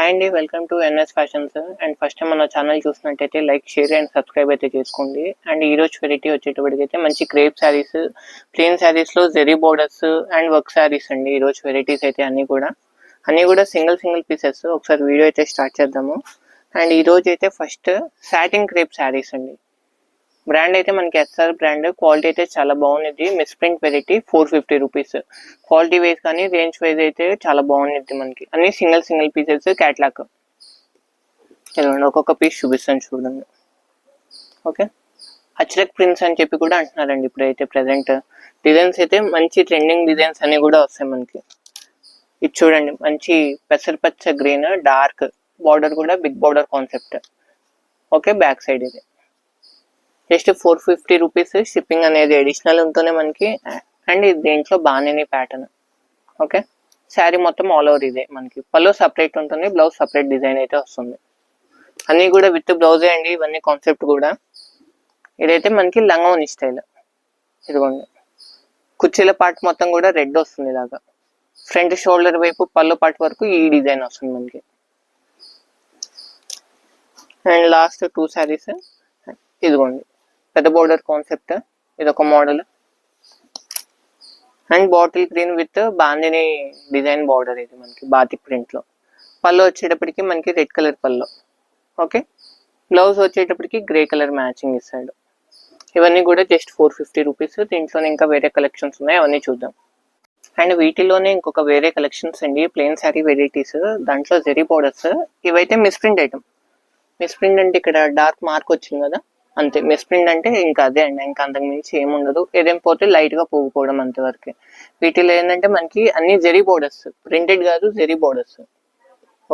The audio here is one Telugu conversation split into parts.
హాయ్ అండి, welcome to NS Fashions. And first time మన ఛానల్ చూసినట్టయితే లైక్, షేర్ అండ్ సబ్స్క్రైబ్ అయితే చేసుకోండి. అండ్ ఈ రోజు వెరైటీ వచ్చేటప్పటికైతే మంచి క్రేప్ శారీస్, ప్లెయిన్ శారీస్లో zari borders and work saris అండి. ఈ రోజు వెరైటీస్ అయితే అన్నీ కూడా సింగిల్ పీసెస్. ఒకసారి వీడియో అయితే స్టార్ట్ చేద్దాము. అండ్ ఈ రోజు అయితే ఫస్ట్ సాటిన్ క్రేప్ శారీస్ అండి. బ్రాండ్ అయితే మనకి ఎస్ఆర్ బ్రాండ్. క్వాలిటీ అయితే చాలా బాగుంది. Miss print variety 450 rupees. Quality wise కానీ రేంజ్ వైజ్ అయితే చాలా బాగుంది. మనకి అన్ని సింగిల్ పీసెస్ క్యాట్లాగ్. ఒక్కొక్క పీస్ చూపిస్తాను చూడండి. ఓకే, అచ్రక్ ప్రింట్స్ అని చెప్పి కూడా అంటున్నారండి. ఇప్పుడైతే ప్రెసెంట్ డిజైన్స్ అయితే మంచి ట్రెండింగ్ డిజైన్స్ అన్ని కూడా వస్తాయి మనకి. ఇది చూడండి, మంచి పెసరపచ్చ గ్రీన్, డార్క్ బార్డర్ కూడా big border concept. Okay, back side ఇది జస్ట్ 450 రూపీస్. షిప్పింగ్ అనేది అడిషనల్ ఉంటూనే మనకి. అండ్ దీంట్లో బాగానే ప్యాటర్న్. ఓకే, శారీ మొత్తం ఆల్ ఓవర్ ఇదే. మనకి పళ్ళు సపరేట్ ఉంటుంది, బ్లౌజ్ సపరేట్ డిజైన్ అయితే వస్తుంది. అన్నీ కూడా విత్ బ్లౌజే అండి ఇవన్నీ కాన్సెప్ట్ కూడా. ఇదైతే మనకి లంగోని స్టైల్. ఇదిగోండి, కుర్చీల పార్ట్ మొత్తం కూడా రెడ్ వస్తుంది ఇలాగా. ఫ్రంట్ షోల్డర్ వైపు పళ్ళు పార్ట్ వరకు ఈ డిజైన్ వస్తుంది మనకి. అండ్ లాస్ట్ 2 శారీస్ ఇదిగోండి, పెద్ద బోర్డర్ కాన్సెప్ట్. ఇదొక model. And bottle green with bandhani design border. ఇది మనకి బాతిక్ ప్రింట్ లో. పళ్ళు వచ్చేటప్పటికి మనకి రెడ్ కలర్ పళ్ళు. ఓకే, బ్లౌజ్ వచ్చేటప్పటికి గ్రే కలర్ మ్యాచింగ్ ఇస్తాడు. ఇవన్నీ కూడా జస్ట్ 450 రూపీస్. దీంట్లోనే ఇంకా వేరే కలెక్షన్స్ ఉన్నాయి, అవన్నీ చూద్దాం. అండ్ వీటిలోనే ఇంకొక వేరే కలెక్షన్స్ అండి, ప్లెయిన్ శారీ వెరైటీస్. దాంట్లో జెరీ బోర్డర్స్. ఇవైతే మిస్ప్రింట్ ఐటమ్. మిస్ప్రింట్ అంటే ఇక్కడ డార్క్ మార్క్ వచ్చింది కదా, అంతే. మిస్ప్రింట్ అంటే ఇంకా అదే అండి, ఇంకా అంతకు మించి ఏముండదు. ఏదేం పోతే లైట్ గా పోకపోవడం అంతవరకే. వీటిలో ఏంటంటే మనకి అన్ని జెరీ బోర్డర్స్, ప్రింటెడ్ కాదు, జెరీ బోర్డర్స్.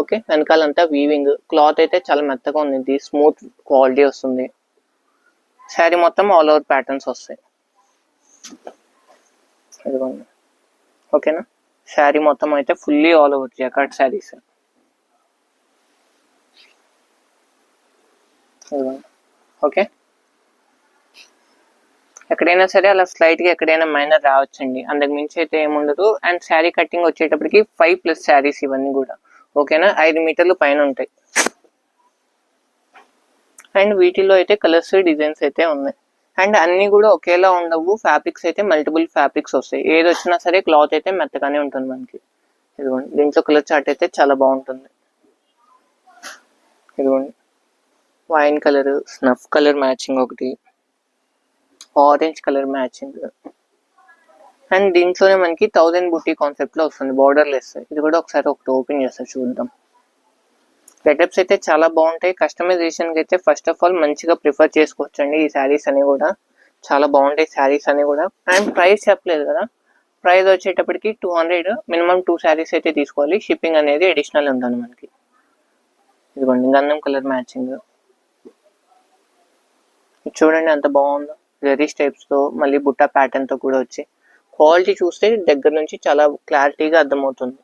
ఓకే, వెనకాలంతా వీవింగ్. క్లాత్ అయితే చాలా మెత్తగా ఉంది, స్మూత్ క్వాలిటీ వస్తుంది. శారీ మొత్తం ఆల్ ఓవర్ ప్యాటర్న్స్ వస్తాయి. ఇదిగోండి, ఓకేనా. శారీ మొత్తం అయితే fully all over jacquard saris. Okay, ఎక్కడైనా సరే అలా స్లైట్ గా ఎక్కడైనా మైనర్ రావచ్చండి, అంతకు మించి అయితే ఏముండదు. అండ్ శారీ కటింగ్ వచ్చేటప్పటికి 5+ శారీస్ ఇవన్నీ కూడా. ఓకేనా, 5 మీటర్లు పైన ఉంటాయి. అండ్ వీటిలో అయితే కలర్స్, డిజైన్స్ అయితే ఉన్నాయి. అండ్ అన్ని కూడా ఒకేలా ఉండవు. ఫ్యాబ్రిక్స్ అయితే మల్టిపుల్ ఫ్యాబ్రిక్స్ వస్తాయి. ఏది వచ్చినా సరే క్లాత్ అయితే మెత్తగానే ఉంటుంది మనకి. ఇదిగోండి, దీంట్లో కలర్ చార్ట్ అయితే చాలా బాగుంటుంది. ఇదిగోండి, wine colour, snuff colour matching ఒకటి, ఆరెంజ్ కలర్ మ్యాచింగ్. అండ్ దీంట్లోనే మనకి 1000 బుట్టి కాన్సెప్ట్ లో వస్తుంది, బార్డర్ లెస్. ఇది కూడా ఒకసారి ఓపెన్ చేస్తా చూద్దాం. గెటప్స్ అయితే చాలా బాగుంటాయి. కస్టమైజేషన్ కి అయితే ఫస్ట్ ఆఫ్ ఆల్ మంచిగా ప్రిఫర్ చేసుకోవచ్చు అండి. ఈ శారీస్ అని కూడా చాలా బాగుంటాయి శారీస్ అని కూడా. అండ్ ప్రైస్ చెప్పలేదు కదా, ప్రైస్ వచ్చేటప్పటికి 200. మినిమం 2 శారీస్ అయితే తీసుకోవాలి. షిప్పింగ్ అనేది అడిషనల్ ఉంటుంది మనకి. ఇదిగోండి, గంధం కలర్ మ్యాచింగ్. చూడండి ఎంత బాగుందో, జెరీస్ టైప్స్ తో, మళ్ళీ బుట్ట ప్యాటర్న్ తో కూడా వచ్చి. క్వాలిటీ చూస్తే దగ్గర నుంచి చాలా క్లారిటీగా అర్థమవుతుంది.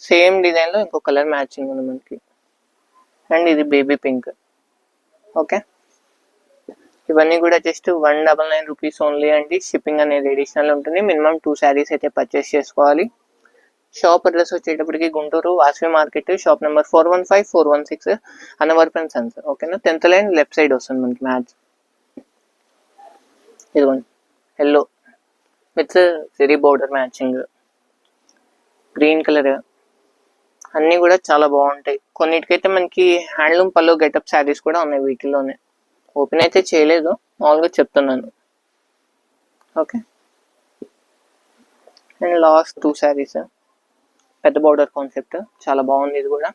సేమ్ డిజైన్ లో ఇంకో కలర్ మ్యాచింగ్ ఉంది మనకి. అండ్ ఇది బేబీ పింక్. ఓకే, ఇవన్నీ కూడా జస్ట్ 199 రూపీస్ ఓన్లీ అండి. షిప్పింగ్ అనేది అడిషనల్ ఉంటుంది. మినిమం 2 శారీస్ అయితే పర్చేస్ చేసుకోవాలి. షాప్ అడ్రస్ వచ్చేటప్పటికి Guntur Vasavi market, shop number 415, 416 అనవర్పన్ సన్స్. ఓకేనా, 10th లైన్ లెఫ్ట్ సైడ్ వస్తుంది మనకి మ్యాచ్. ఇదిగోండి, yellow with zari border matching, green colour. అన్నీ కూడా చాలా బాగుంటాయి. కొన్నిటికైతే మనకి హ్యాండ్లూమ్ పళ్ళు గెటప్ శారీస్ కూడా ఉన్నాయి వీటిలోనే. ఓపెన్ అయితే చేయలేదు, మామూలుగా చెప్తున్నాను. ఓకే, అండ్ లాస్ట్ 2 శారీస్, పెద్ద బార్డర్ కాన్సెప్ట్, చాలా బాగుంది ఇది కూడా.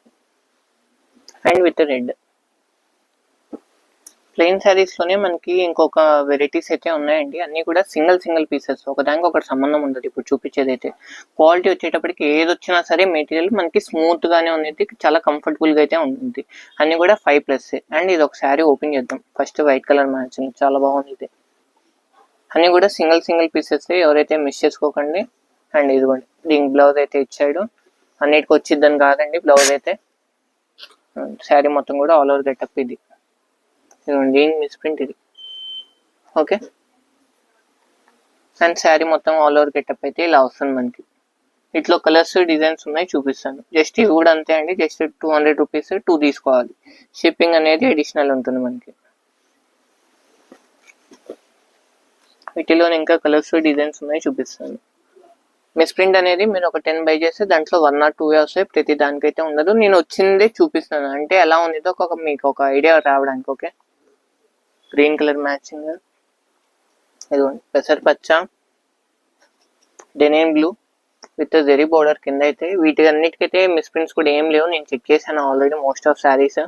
And with red. Plain saris లోనే మనకి ఇంకొక వెరైటీస్ అయితే ఉన్నాయండి. అన్ని కూడా సింగిల్ పీసెస్, ఒకదానికి ఒకటి సంబంధం ఉండదు. ఇప్పుడు చూపించేది అయితే క్వాలిటీ వచ్చేటప్పటికి ఏది వచ్చినా సరే మెటీరియల్ మనకి స్మూత్ గానే ఉంది, చాలా కంఫర్టబుల్ గా అయితే ఉంటుంది. అన్ని కూడా 5+. అండ్ ఇది ఒక శారీ ఓపెన్ చేద్దాం. ఫస్ట్ వైట్ కలర్ మ్యాచింగ్, చాలా బాగుంది ఇది. అన్ని కూడా సింగిల్ పీసెస్, ఎవరైతే మిస్ చేసుకోకండి. అండ్ ఇదిగోండి, దీనికి బ్లౌజ్ అయితే ఇచ్చాడు. అన్నిటికి వచ్చిద్దని కాదండి బ్లౌజ్ అయితే. శారీ మొత్తం కూడా ఆల్ ఓవర్ గెటప్ ఇది. ఇదిగోండి, మిస్ప్రింట్ ఇది. ఓకే, అండ్ శారీ మొత్తం ఆల్ ఓవర్ గెటప్ అయితే ఇలా వస్తుంది మనకి. ఇట్లా కలర్స్ డిజైన్స్ ఉన్నాయి చూపిస్తాను. జస్ట్ ఇవి కూడా అంతే అండి, జస్ట్ 200 రూపీస్ 2 తీసుకోవాలి. షిప్పింగ్ అనేది అడిషనల్ ఉంటుంది మనకి. వీటిలోనే ఇంకా కలర్స్ డిజైన్స్ ఉన్నాయి చూపిస్తాను. మిస్ ప్రింట్ అనేది మీరు ఒక 10 బై చేస్తే దాంట్లో 1 or 2 వస్తాయి, ప్రతి దానికైతే ఉండదు. నేను వచ్చిందే చూపిస్తాను, అంటే ఎలా ఉందో మీకు ఒక ఐడియా రావడానికి. ఓకే, గ్రీన్ కలర్ మ్యాచింగ్, ఇదిగోండి పెసరపచ్చ, denim blue with zari border కింద అయితే. వీటి అన్నిటికైతే మిస్ ప్రింట్స్ కూడా ఏం లేవు, నేను చెక్ చేశాను ఆల్రెడీ మోస్ట్ ఆఫ్ శారీస్.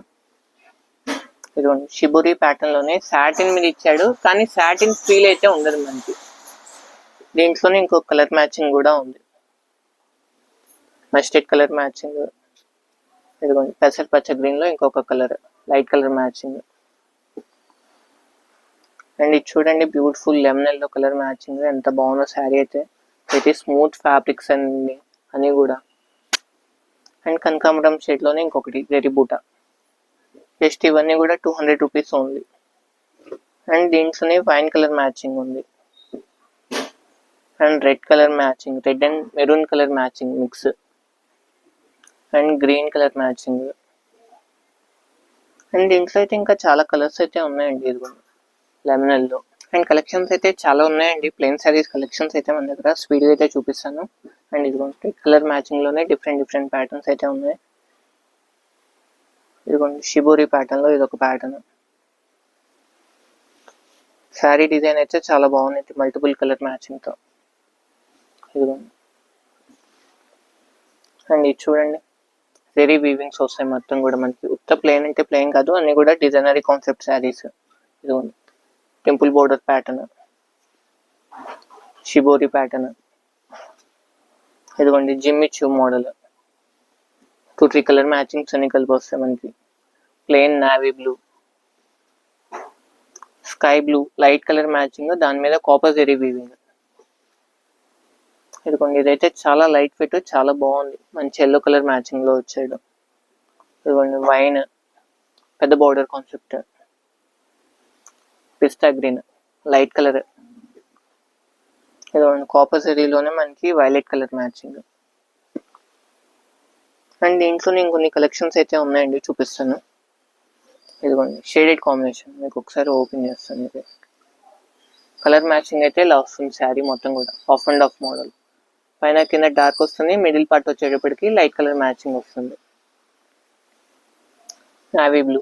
ఇదిగోండి షిబురి ప్యాటర్న్ లోనే సాటిన్ మీద ఇచ్చాడు, కానీ సాటిన్ ఫీల్ అయితే ఉండదు మనకి. దీంట్లోనే ఇంకొక కలర్ మ్యాచింగ్ కూడా ఉంది, మస్టర్డ్ కలర్ మ్యాచింగ్. ఇదిగోండి పెసరపచ్చ గ్రీన్ లో ఇంకొక colour light colour matching. And ఇది చూడండి beautiful lemon yellow colour matching, ఎంత బాగుందో శారీ అయితే. ఇది స్మూత్ ఫ్యాబ్రిక్స్ అండి అని కూడా. అండ్ కనకాంబరం షేడ్ లోనే ఇంకొకటి జెరీ బూటా. జస్ట్ ఇవన్నీ కూడా 200 రూపీస్ ఓన్లీ. అండ్ దీంట్లోనే వైన్ కలర్ మ్యాచింగ్ ఉంది, and red colour matching, red and maroon colour matching mix, and green colour matching. And దీంట్లో అయితే ఇంకా చాలా కలర్స్ అయితే ఉన్నాయండి. ఇదిగోండి లెమన్ ఎల్లో. అండ్ కలెక్షన్స్ అయితే చాలా ఉన్నాయండి, ప్లెయిన్ సారీస్ కలెక్షన్స్ అయితే మన దగ్గర స్పీడ్గా అయితే చూపిస్తాను. అండ్ ఇదిగోండి కలర్ మ్యాచింగ్ లోనే డిఫరెంట్ ప్యాటర్న్స్ అయితే ఉన్నాయి. ఇదిగోండి షిబోరి ప్యాటర్న్ లో ఇదొక ప్యాటర్న్. శారీ డిజైన్ అయితే చాలా బాగుంది, మల్టిపుల్ కలర్ మ్యాచింగ్ తో. ఇదిగోండి. అండ్ ఇది చూడండి వెరీ వీవింగ్స్ వస్తాయి మొత్తం కూడా మనకి. ఉత్త ప్లెయిన్ అంటే ప్లెయిన్ కాదు, అన్ని కూడా డిజైనరీ కాన్సెప్ట్ శారీస్. ఇదిగోండి temple border pattern, shibori pattern. ఇదిగోండి జిమ్మిచూ మోడల్, 2-3 కలర్ మ్యాచింగ్స్ అన్ని కలిపి వస్తాయి మనకి. Plain navy blue, sky blue light colour matching, దాని మీద కాపర్ జెరీ వీవింగ్. ఇదిగోండి ఇదైతే చాలా లైట్ వెయిట్, చాలా బాగుంది, మంచి ఎల్లో కలర్ మ్యాచింగ్ లో వచ్చాడు. ఇదిగోండి వైన్ పెద్ద బోర్డర్ కాన్సెప్ట్, పిస్తా గ్రీన్ లైట్ కలర్. ఇదిగోండి కాపర్ జెరీలోనే మనకి వైలెట్ కలర్ మ్యాచింగ్. అండ్ దీంట్లో నేను కొన్ని కలెక్షన్స్ అయితే ఉన్నాయండి చూపిస్తాను. ఇదిగోండి షేడెడ్ కాంబినేషన్, మీకు ఒకసారి ఓపెన్ చేస్తాను. ఇది కలర్ మ్యాచింగ్ అయితే ఇలా వస్తుంది శారీ మొత్తం కూడా, ఆఫ్ అండ్ ఆఫ్ మోడల్. పైన కింద డార్క్ వస్తుంది, మిడిల్ పార్ట్ వచ్చేటప్పటికి లైట్ కలర్ మ్యాచింగ్ వస్తుంది, navy blue.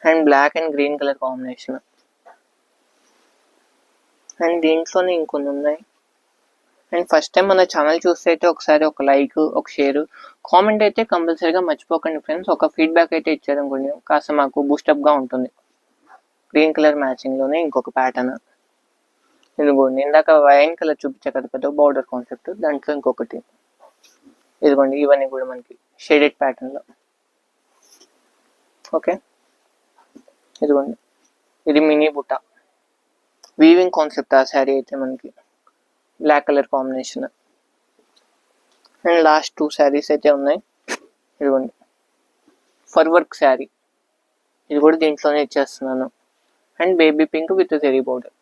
And black and green colour combination. And దీంట్లోనే ఇంకొన్ని ఉన్నాయి. అండ్ ఫస్ట్ టైం మన ఛానల్ చూస్తే అయితే ఒకసారి ఒక లైక్, ఒక షేర్, కామెంట్ అయితే కంపల్సరీగా మర్చిపోకండి ఫ్రెండ్స్. ఒక ఫీడ్బ్యాక్ అయితే ఇచ్చారనుకోండి కాస్త మాకు బూస్టప్గా ఉంటుంది. గ్రీన్ కలర్ మ్యాచింగ్లోనే ఇంకొక ప్యాటర్న్. ఇదిగోండి ఇందాక వైన్ కలర్ చూపించా కదా పెద్ద బార్డర్ కాన్సెప్ట్, దాంట్లో ఇంకొకటి. ఇదిగోండి ఇవన్నీ కూడా మనకి షేడెడ్ ప్యాటర్న్లో. ఓకే, ఇదిగోండి ఇది మినీ బుట్ట వీవింగ్ కాన్సెప్ట్ ఆ శారీ అయితే మనకి, black colour combination. And last 2 saris అయితే ఉన్నాయి. ఇదిగోండి ఫర్ వర్క్ శారీ, ఇది కూడా దీంట్లోనే ఇచ్చేస్తున్నాను. And baby pink with zari border.